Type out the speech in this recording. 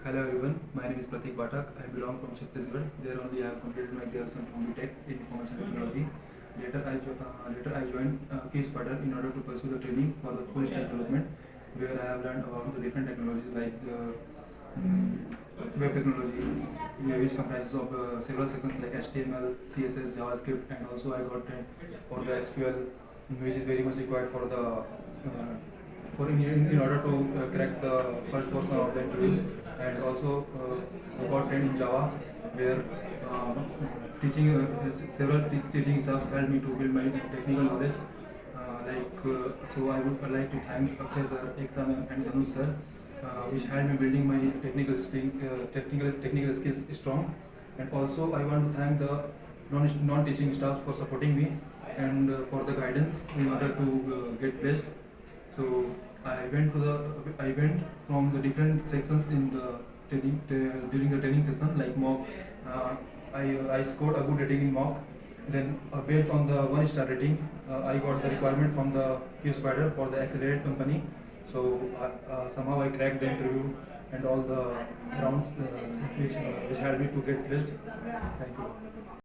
Hello everyone, my name is Prateek. I belong from Chhattisgarh. There only I have completed my graduation from Tech in Information Technology. Later I joined Qspiders in order to pursue the training for the full stack development, where I have learned about the different technologies like the web technology, which comprises of several sections like HTML, CSS, JavaScript, and also I got trained for the SQL, which is very much required for the in order to crack the first portion of the interview. And also I got trained in Java, where teaching several teaching staffs helped me to build my technical knowledge. So I would like to thank Akshay sir, Ekta ma'am, and Dhanush sir, which helped me building my technical skills strong. And also I want to thank the non-teaching staffs for supporting me and for the guidance in order to get placed. So I went from the different sections in the training during the training session like mock. I scored a good rating in mock. Then based on the 1-star rating, I got the requirement from the Qspider for the Accelirate company. So somehow I cracked the interview and all the rounds which helped me to get placed. Thank you.